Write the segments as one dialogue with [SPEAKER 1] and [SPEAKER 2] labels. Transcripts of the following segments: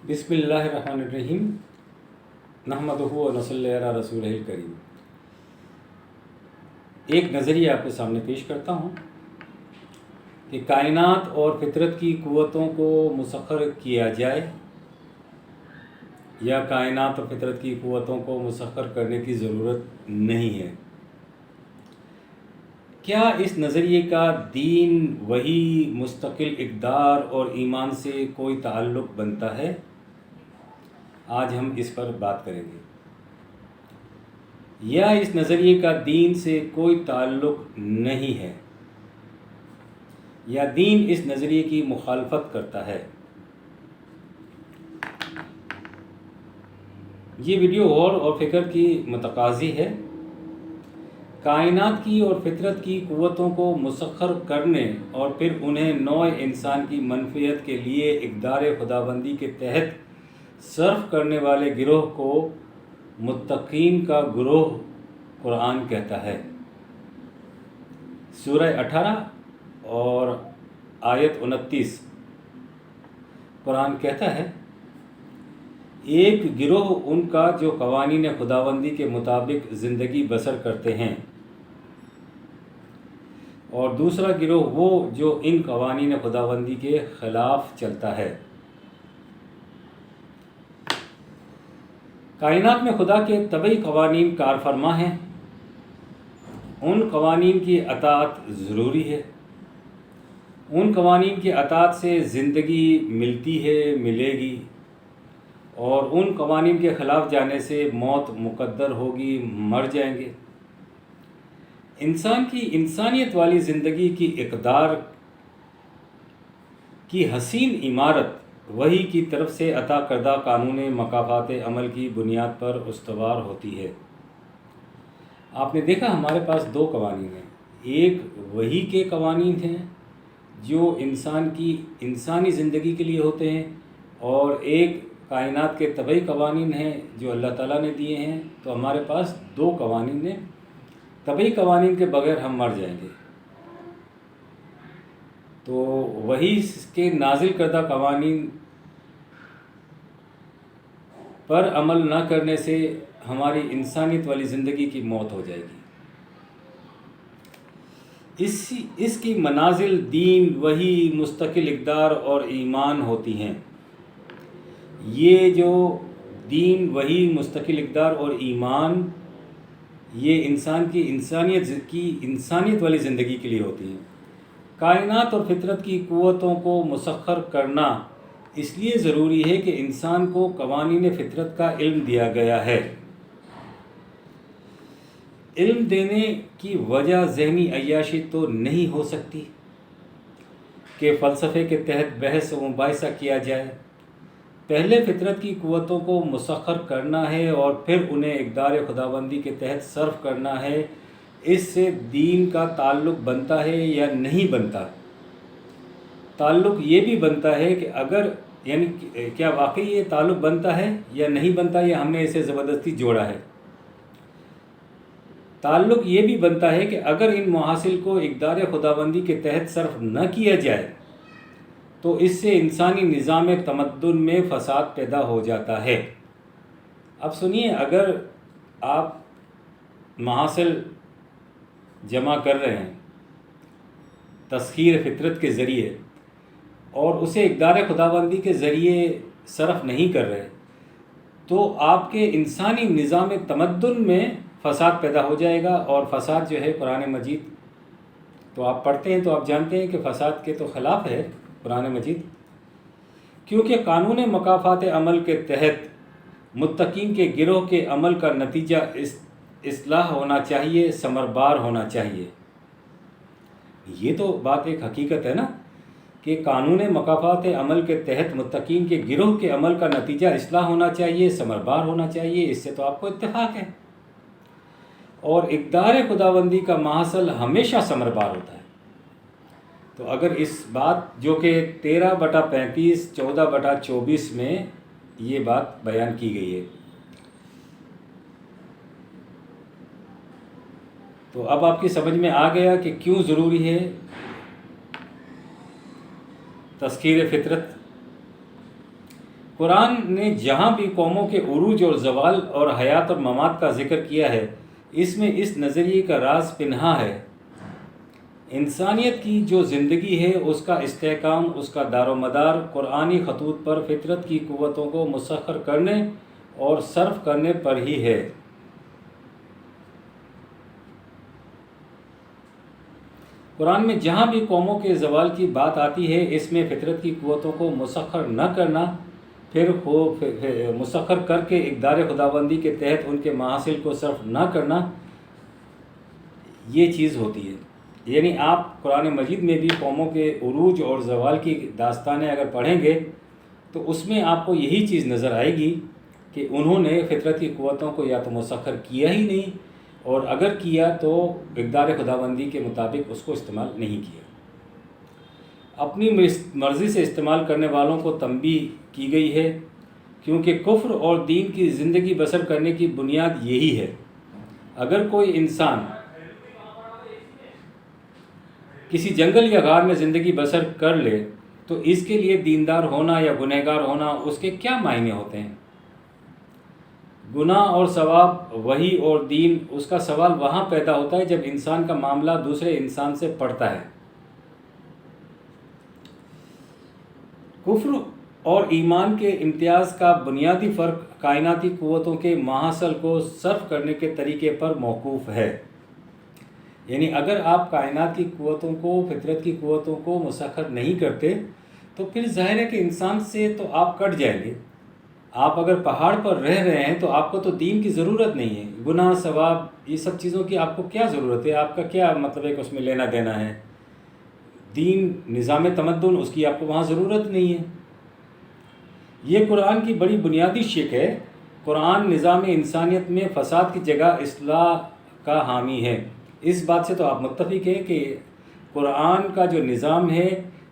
[SPEAKER 1] بسم اللہ الرحمن الرحیم نحمدہ و نصلی علی رسولہ الکریم۔ ایک نظریہ آپ کے سامنے پیش کرتا ہوں کہ کائنات اور فطرت کی قوتوں کو مسخر کیا جائے یا کائنات اور فطرت کی قوتوں کو مسخر کرنے کی ضرورت نہیں ہے۔ کیا اس نظریے کا دین، وحی، مستقل اقدار اور ایمان سے کوئی تعلق بنتا ہے؟ آج ہم اس پر بات کریں گے۔ یا اس نظریے کا دین سے کوئی تعلق نہیں ہے، یا دین اس نظریے کی مخالفت کرتا ہے۔ یہ ویڈیو غور اور فکر کی متقاضی ہے۔ کائنات کی اور فطرت کی قوتوں کو مسخر کرنے اور پھر انہیں نوع انسان کی منفعت کے لیے اقدار خداوندی کے تحت صرف کرنے والے گروہ کو متقین کا گروہ قرآن کہتا ہے۔ سورہ 18 اور آیت 29 قرآن کہتا ہے، ایک گروہ ان کا جو قوانین خداوندی کے مطابق زندگی بسر کرتے ہیں، اور دوسرا گروہ وہ جو ان قوانین خداوندی کے خلاف چلتا ہے۔ کائنات میں خدا کے طبعی قوانین کار فرما ہیں۔ ان قوانین کی اطاعت ضروری ہے۔ ان قوانین کی اطاعت سے زندگی ملتی ہے، ملے گی، اور ان قوانین کے خلاف جانے سے موت مقدر ہوگی، مر جائیں گے۔ انسان کی انسانیت والی زندگی کی اقدار کی حسین عمارت وحی کی طرف سے عطا کردہ قانون مکافات عمل کی بنیاد پر استوار ہوتی ہے۔ آپ نے دیکھا ہمارے پاس دو قوانین ہیں۔ ایک وحی کے قوانین ہیں جو انسان کی انسانی زندگی کے لیے ہوتے ہیں، اور ایک کائنات کے طبعی قوانین ہیں جو اللہ تعالیٰ نے دیے ہیں۔ تو ہمارے پاس دو قوانین ہیں۔ طبعی قوانین کے بغیر ہم مر جائیں گے، تو وحی کے نازل کردہ قوانین پر عمل نہ کرنے سے ہماری انسانیت والی زندگی کی موت ہو جائے گی۔ اس کی منازل دین، وحی، مستقل اقدار اور ایمان ہوتی ہیں۔ یہ جو دین، وحی، مستقل اقدار اور ایمان، یہ انسان کی انسانیت والی زندگی کے لیے ہوتی ہیں۔ کائنات اور فطرت کی قوتوں کو مسخر کرنا اس لیے ضروری ہے کہ انسان کو قوانین فطرت کا علم دیا گیا ہے۔ علم دینے کی وجہ ذہنی عیاشی تو نہیں ہو سکتی کہ فلسفے کے تحت بحث و مباحثہ کیا جائے۔ پہلے فطرت کی قوتوں کو مسخر کرنا ہے اور پھر انہیں اقدار خداوندی کے تحت صرف کرنا ہے۔ اس سے دین کا تعلق بنتا ہے یا نہیں بنتا؟ تعلق یہ بھی بنتا ہے کہ کیا واقعی یہ تعلق بنتا ہے یا نہیں بنتا، یا ہم نے اسے زبردستی جوڑا ہے۔ تعلق یہ بھی بنتا ہے کہ اگر ان محاصل کو اقدار خداوندی کے تحت صرف نہ کیا جائے تو اس سے انسانی نظام تمدن میں فساد پیدا ہو جاتا ہے۔ اب سنیے، اگر آپ محاصل جمع کر رہے ہیں تسخیر فطرت کے ذریعے اور اسے اقدار خداوندی کے ذریعے صرف نہیں کر رہے، تو آپ کے انسانی نظام تمدن میں فساد پیدا ہو جائے گا۔ اور فساد جو ہے قرآن مجید تو آپ پڑھتے ہیں تو آپ جانتے ہیں کہ فساد کے تو خلاف ہے قرآن مجید، کیونکہ قانون مکافات عمل کے تحت متقین کے گروہ کے عمل کا نتیجہ اصلاح ہونا چاہیے، ثمربار ہونا چاہیے۔ یہ تو بات ایک حقیقت ہے نا کہ قانون مکافات عمل کے تحت متقین کے گروہ کے عمل کا نتیجہ اصلاح ہونا چاہیے، ثمربار ہونا چاہیے۔ اس سے تو آپ کو اتفاق ہے، اور اقدار خداوندی کا محصل ہمیشہ ثمربار ہوتا ہے۔ تو اگر اس بات جو کہ 13/35 14/24 میں یہ بات بیان کی گئی ہے، تو اب آپ کی سمجھ میں آ گیا کہ کیوں ضروری ہے تذکیر فطرت۔ قرآن نے جہاں بھی قوموں کے عروج اور زوال اور حیات اور ممات کا ذکر کیا ہے، اس میں اس نظریے کا راز پنہاں ہے۔ انسانیت کی جو زندگی ہے، اس کا استحکام، اس کا دار و مدار قرآنی خطوط پر فطرت کی قوتوں کو مسخر کرنے اور صرف کرنے پر ہی ہے۔ قرآن میں جہاں بھی قوموں کے زوال کی بات آتی ہے، اس میں فطرت کی قوتوں کو مسخر نہ کرنا، پھر مسخر کر کے اقدار خداوندی کے تحت ان کے محاصل کو صرف نہ کرنا، یہ چیز ہوتی ہے۔ یعنی آپ قرآن مجید میں بھی قوموں کے عروج اور زوال کی داستانیں اگر پڑھیں گے تو اس میں آپ کو یہی چیز نظر آئے گی کہ انہوں نے فطرت کی قوتوں کو یا تو مسخر کیا ہی نہیں، اور اگر کیا تو اقدار خداوندی کے مطابق اس کو استعمال نہیں کیا۔ اپنی مرضی سے استعمال کرنے والوں کو تنبیہ کی گئی ہے، کیونکہ کفر اور دین کی زندگی بسر کرنے کی بنیاد یہی ہے۔ اگر کوئی انسان کسی جنگل یا غار میں زندگی بسر کر لے تو اس کے لیے دیندار ہونا یا گنہگار ہونا اس کے کیا معنی ہوتے ہیں؟ گناہ اور ثواب، وحی اور دین، اس کا سوال وہاں پیدا ہوتا ہے جب انسان کا معاملہ دوسرے انسان سے پڑتا ہے۔ کفر اور ایمان کے امتیاز کا بنیادی فرق کائناتی قوتوں کے محاصل کو صرف کرنے کے طریقے پر موقوف ہے۔ یعنی اگر آپ کائنات کی قوتوں کو، فطرت کی قوتوں کو مسخر نہیں کرتے تو پھر ظاہر ہے کہ انسان سے تو آپ کٹ جائیں گے۔ آپ اگر پہاڑ پر رہ رہے ہیں تو آپ کو تو دین کی ضرورت نہیں ہے۔ گناہ، ثواب، یہ سب چیزوں کی آپ کو کیا ضرورت ہے؟ آپ کا کیا مطلب ہے کہ اس میں لینا دینا ہے؟ دین، نظام تمدن، اس کی آپ کو وہاں ضرورت نہیں ہے۔ یہ قرآن کی بڑی بنیادی شک ہے۔ قرآن نظام انسانیت میں فساد کی جگہ اصلاح کا حامی ہے۔ اس بات سے تو آپ متفق ہیں کہ قرآن کا جو نظام ہے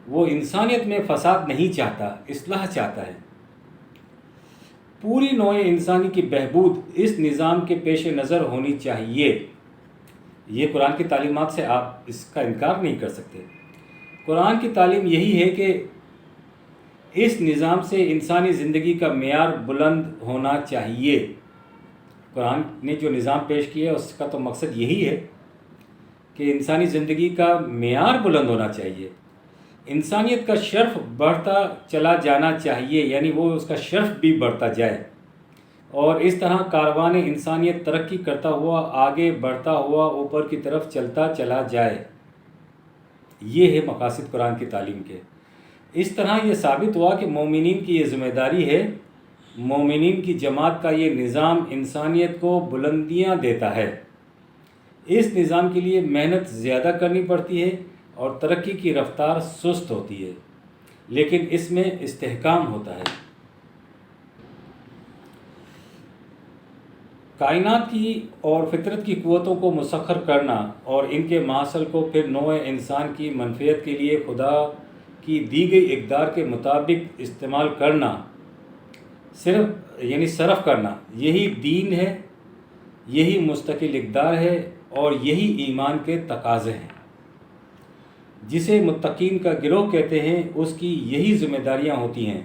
[SPEAKER 1] وہ انسانیت میں فساد نہیں چاہتا، اصلاح چاہتا ہے۔ پوری نوع انسانی کی بہبود اس نظام کے پیش نظر ہونی چاہیے۔ یہ قرآن کی تعلیمات سے آپ اس کا انکار نہیں کر سکتے۔ قرآن کی تعلیم یہی ہے کہ اس نظام سے انسانی زندگی کا معیار بلند ہونا چاہیے۔ قرآن نے جو نظام پیش کیا ہے اس کا تو مقصد یہی ہے کہ انسانی زندگی کا معیار بلند ہونا چاہیے، انسانیت کا شرف بڑھتا چلا جانا چاہیے، یعنی وہ اس کا شرف بھی بڑھتا جائے، اور اس طرح کاروان انسانیت ترقی کرتا ہوا، آگے بڑھتا ہوا، اوپر کی طرف چلتا چلا جائے۔ یہ ہے مقاصد قرآن کی تعلیم کے۔ اس طرح یہ ثابت ہوا کہ مومنین کی یہ ذمہ داری ہے، مومنین کی جماعت کا یہ نظام انسانیت کو بلندیاں دیتا ہے۔ اس نظام کے لیے محنت زیادہ کرنی پڑتی ہے اور ترقی کی رفتار سست ہوتی ہے، لیکن اس میں استحکام ہوتا ہے۔ کائنات کی اور فطرت کی قوتوں کو مسخر کرنا اور ان کے محاصل کو پھر نوع انسان کی منفعت کے لیے خدا کی دی گئی اقدار کے مطابق استعمال کرنا، صرف کرنا، یہی دین ہے، یہی مستقل اقدار ہے اور یہی ایمان کے تقاضے ہیں۔ جسے متقین کا گروہ کہتے ہیں، اس کی یہی ذمہ داریاں ہوتی ہیں۔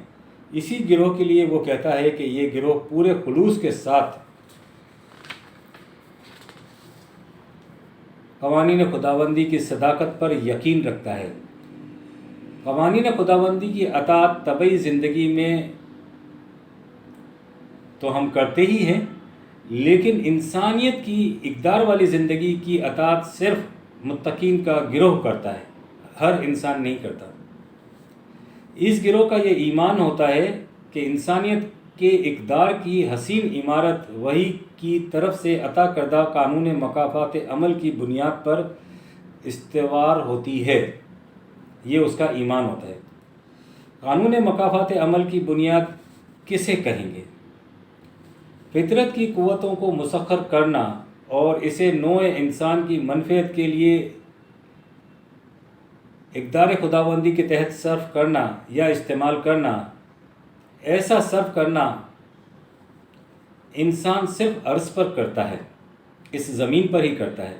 [SPEAKER 1] اسی گروہ کے لیے وہ کہتا ہے کہ یہ گروہ پورے خلوص کے ساتھ قوانین خداوندی کی صداقت پر یقین رکھتا ہے۔ قوانین خداوندی کی اطاعت طبعی زندگی میں تو ہم کرتے ہی ہیں، لیکن انسانیت کی اقدار والی زندگی کی اطاعت صرف متقین کا گروہ کرتا ہے، ہر انسان نہیں کرتا۔ اس گروہ کا یہ ایمان ہوتا ہے کہ انسانیت کے اقدار کی حسین عمارت وحی کی طرف سے عطا کردہ قانون مکافات عمل کی بنیاد پر استوار ہوتی ہے۔ یہ اس کا ایمان ہوتا ہے۔ قانون مکافات عمل کی بنیاد کسے کہیں گے؟ فطرت کی قوتوں کو مسخر کرنا اور اسے نوع انسان کی منفعت کے لیے اقدار خداوندی کے تحت صرف کرنا یا استعمال کرنا۔ ایسا صرف کرنا انسان صرف عرض پر کرتا ہے، اس زمین پر ہی کرتا ہے۔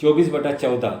[SPEAKER 1] 24/14